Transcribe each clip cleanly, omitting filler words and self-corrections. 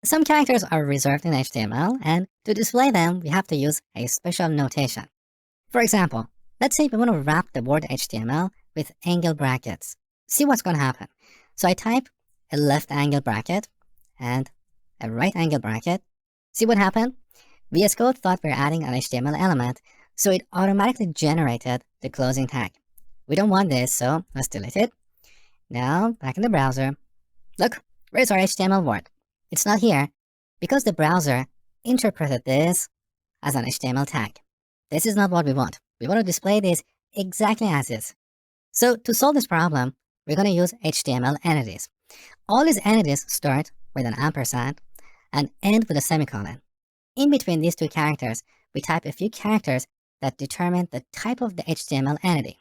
Some characters are reserved in HTML, and to display them, we have to use a special notation. For example, let's say we want to wrap the word HTML with angle brackets. See what's going to happen. So I type a left angle bracket and a right angle bracket. See what happened? VS Code thought we were adding an HTML element, so it automatically generated the closing tag. We don't want this, so let's delete it. Now, back in the browser. Look, where's our HTML word? It's not here because the browser interpreted this as an HTML tag. This is not what we want. We want to display this exactly as is. So to solve this problem, we're going to use HTML entities. All these entities start with an ampersand and end with a semicolon. In between these two characters, we type a few characters that determine the type of the HTML entity.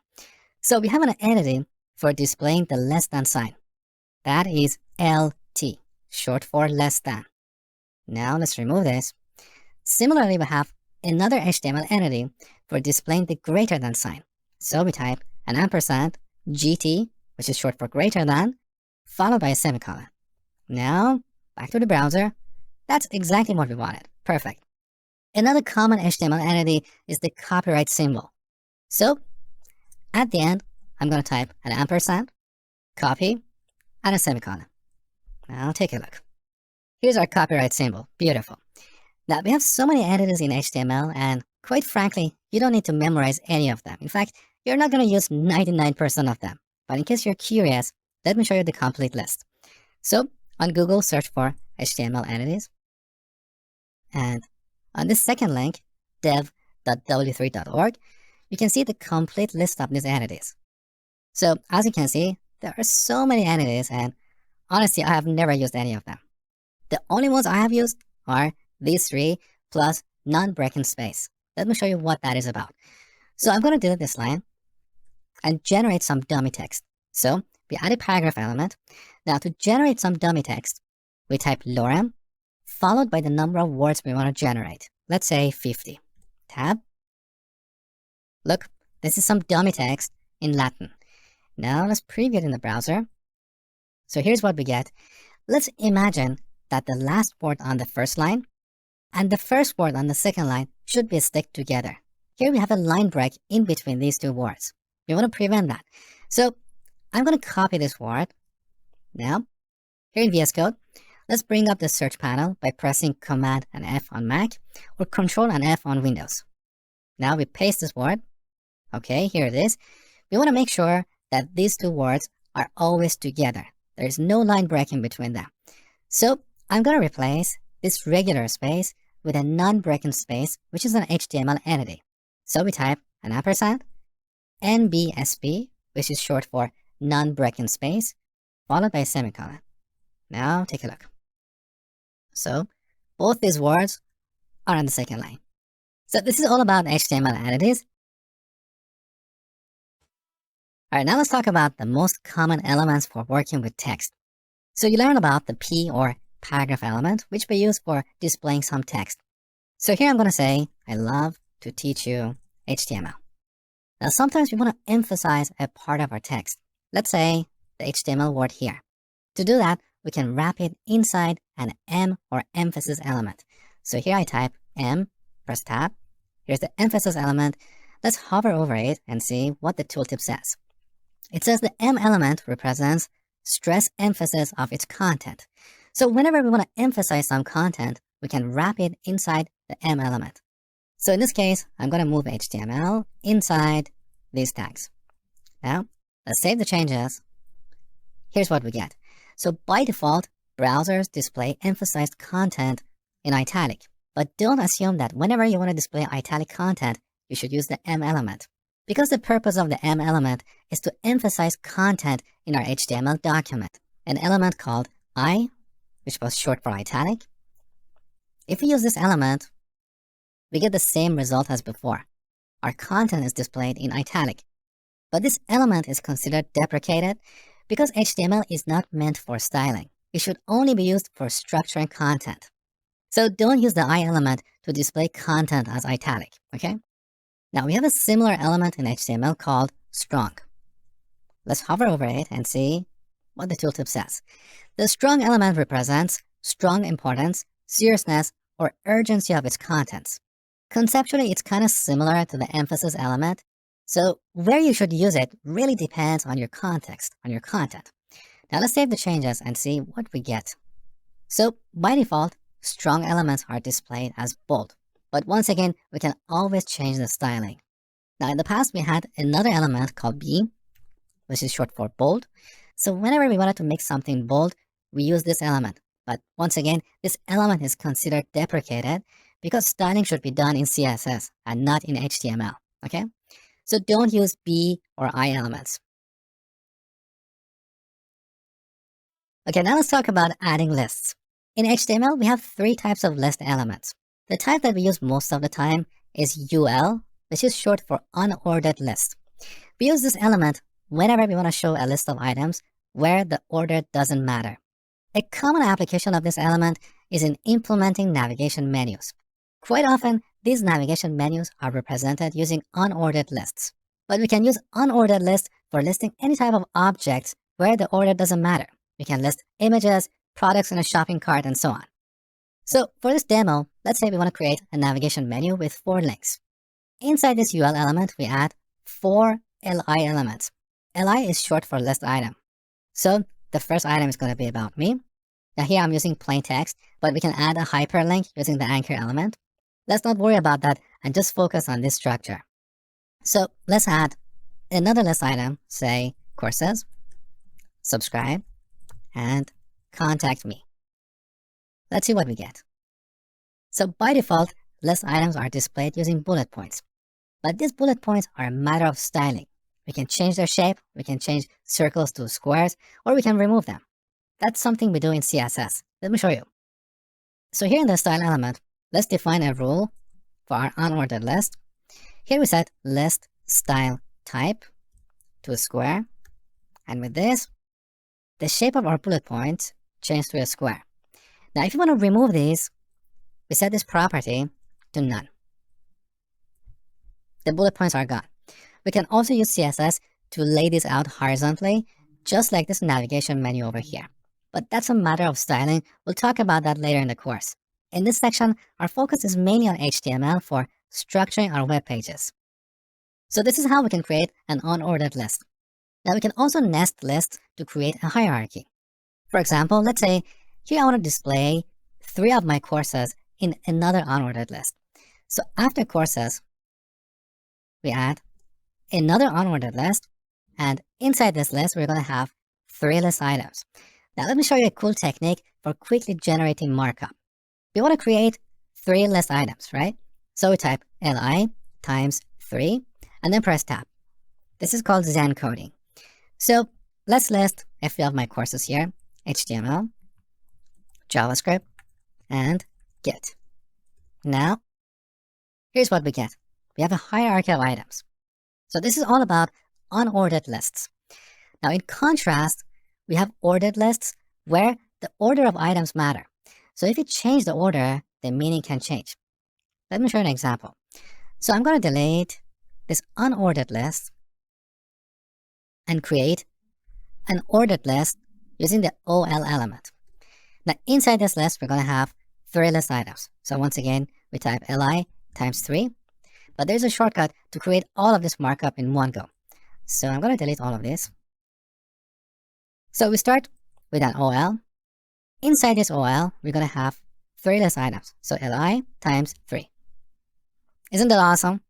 So we have an entity for displaying the less than sign. That is LT, short for less than. Now let's remove this. Similarly, we have another HTML entity for displaying the greater than sign. So we type an ampersand GT, which is short for greater than, followed by a semicolon. Now, back to the browser. That's exactly what we wanted. Perfect. Another common HTML entity is the copyright symbol. So, at the end, I'm going to type an ampersand, copy, and a semicolon. Now, take a look. Here's our copyright symbol. Beautiful. Now, we have so many entities in HTML, and quite frankly, you don't need to memorize any of them. In fact, you're not going to use 99% of them. But in case you're curious, let me show you the complete list. So, on Google, search for HTML entities. And on this second link, dev.w3.org, you can see the complete list of these entities. So, as you can see, there are so many entities, and honestly, I have never used any of them. The only ones I have used are these three plus non-breaking space. Let me show you what that is about. So I'm going to delete this line and generate some dummy text. So we add a paragraph element. Now to generate some dummy text, we type lorem followed by the number of words we want to generate. Let's say 50. Tab. Look, this is some dummy text in Latin. Now let's preview it in the browser. So here's what we get. Let's imagine that the last word on the first line and the first word on the second line should be stick together. Here we have a line break in between these two words. We want to prevent that. So I'm going to copy this word. Now, here in VS Code, let's bring up the search panel by pressing Command and F on Mac or Control and F on Windows. Now we paste this word. Okay, here it is. We want to make sure that these two words are always together. There is no line break in between them. So I'm going to replace this regular space with a non-breaking space, which is an HTML entity. So we type an ampersand, NBSP, which is short for non-breaking space, followed by a semicolon. Now take a look. So both these words are on the second line. So this is all about HTML entities. All right, now let's talk about the most common elements for working with text. So you learn about the P or paragraph element, which we use for displaying some text. So here I'm going to say, I love to teach you HTML. Now sometimes we want to emphasize a part of our text. Let's say the HTML word here. To do that, we can wrap it inside an M or emphasis element. So here I type M, press tab. Here's the emphasis element. Let's hover over it and see what the tooltip says. It says the M element represents stress emphasis of its content. So whenever we want to emphasize some content, we can wrap it inside the M element. So in this case, I'm going to move HTML inside these tags. Now, let's save the changes. Here's what we get. So by default, browsers display emphasized content in italic. But don't assume that whenever you want to display italic content, you should use the M element. Because the purpose of the M element is to emphasize content in our HTML document. An element called I, which was short for italic. If we use this element, we get the same result as before. Our content is displayed in italic. But this element is considered deprecated because HTML is not meant for styling. It should only be used for structuring content. So don't use the I element to display content as italic, okay? Now we have a similar element in HTML called strong. Let's hover over it and see what the tooltip says. The strong element represents strong importance, seriousness, or urgency of its contents. Conceptually, it's kind of similar to the emphasis element, so where you should use it really depends on your context, on your content. Now let's save the changes and see what we get. So by default, strong elements are displayed as bold, but once again, we can always change the styling. Now in the past, we had another element called B, which is short for bold. So whenever we wanted to make something bold, we use this element. But once again, this element is considered deprecated because styling should be done in CSS and not in HTML, okay? So don't use B or I elements. Okay, now let's talk about adding lists. In HTML, we have three types of list elements. The type that we use most of the time is UL, which is short for unordered list. We use this element whenever we want to show a list of items where the order doesn't matter. A common application of this element is in implementing navigation menus. Quite often, these navigation menus are represented using unordered lists. But we can use unordered lists for listing any type of objects where the order doesn't matter. We can list images, products in a shopping cart, and so on. So for this demo, let's say we want to create a navigation menu with 4 links. Inside this UL element, we add 4 LI elements. LI is short for list item. So the first item is going to be about me. Now here I'm using plain text, but we can add a hyperlink using the anchor element. Let's not worry about that and just focus on this structure. So let's add another list item, say courses, subscribe, and contact me. Let's see what we get. So by default, list items are displayed using bullet points. But these bullet points are a matter of styling. We can change their shape, we can change circles to squares, or we can remove them. That's something we do in CSS. Let me show you. So here in the style element, let's define a rule for our unordered list. Here we set list style type to a square. And with this, the shape of our bullet points changed to a square. Now, if you want to remove these, we set this property to none. The bullet points are gone. We can also use CSS to lay these out horizontally, just like this navigation menu over here. But that's a matter of styling. We'll talk about that later in the course. In this section, our focus is mainly on HTML for structuring our web pages. So this is how we can create an unordered list. Now we can also nest lists to create a hierarchy. For example, let's say here I want to display 3 of my courses in another unordered list. So after courses, we add another unordered list, and inside this list, we're going to have 3 list items. Now let me show you a cool technique for quickly generating markup. We want to create 3 list items, right? So we type li times 3 and then press tab. This is called Zen Coding. So let's list a few of my courses here: HTML, JavaScript, and Git. Now, here's what we get. We have a hierarchy of items. So this is all about unordered lists. Now in contrast, we have ordered lists where the order of items matter. So if you change the order, the meaning can change. Let me show you an example. So I'm going to delete this unordered list and create an ordered list using the OL element. Now inside this list, we're going to have 3 list items. So once again, we type li times 3, but there's a shortcut to create all of this markup in one go. So I'm going to delete all of this. So we start with an OL. Inside this OL, we're going to have 3 list items. So li times 3. Isn't that awesome?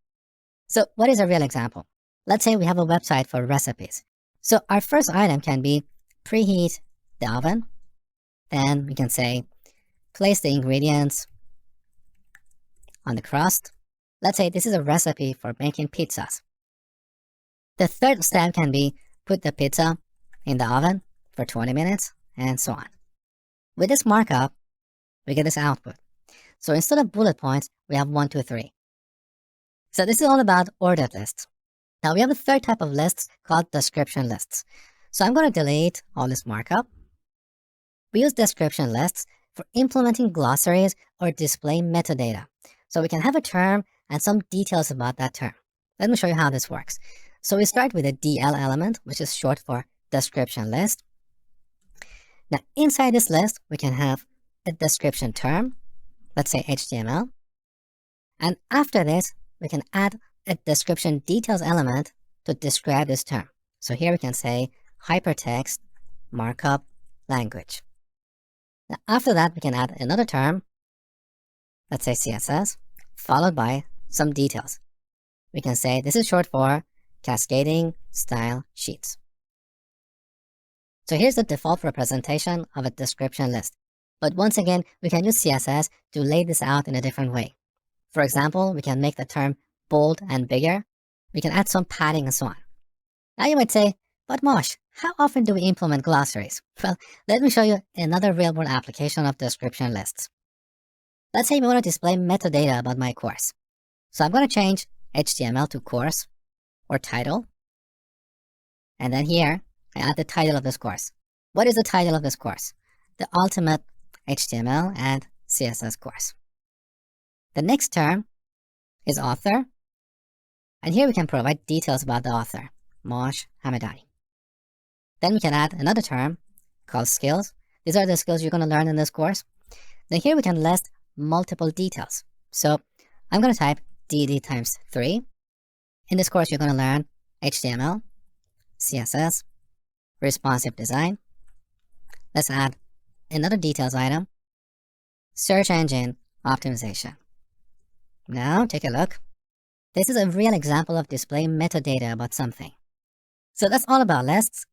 So what is a real example? Let's say we have a website for recipes. So our first item can be preheat the oven. Then we can say place the ingredients on the crust. Let's say this is a recipe for making pizzas. The third step can be put the pizza in the oven for 20 minutes and so on. With this markup, we get this output. So instead of bullet points, we have 1, 2, 3. So this is all about ordered lists. Now we have a third type of lists called description lists. So I'm going to delete all this markup. We use description lists for implementing glossaries or display metadata. So we can have a term and some details about that term. Let me show you how this works. So we start with a DL element, which is short for description list. Now inside this list, we can have a description term, let's say HTML. And after this, we can add a description details element to describe this term. So here we can say hypertext markup language. Now after that, we can add another term, let's say CSS, followed by some details. We can say this is short for cascading style sheets. So here's the default representation of a description list. But once again, we can use CSS to lay this out in a different way. For example, we can make the term bold and bigger. We can add some padding and so on. Now you might say, but Mosh, how often do we implement glossaries? Well, let me show you another real-world application of description lists. Let's say we want to display metadata about my course. So I'm going to change HTML to course or title. And then here, I add the title of this course. What is the title of this course? The Ultimate HTML and CSS course. The next term is author. And here we can provide details about the author, Mosh Hamedani. Then we can add another term called skills. These are the skills you're going to learn in this course. Then here we can list multiple details. So I'm going to type DD times 3. In this course, you're going to learn HTML, CSS, responsive design. Let's add another details item, search engine optimization. Now take a look. This is a real example of displaying metadata about something. So that's all about lists.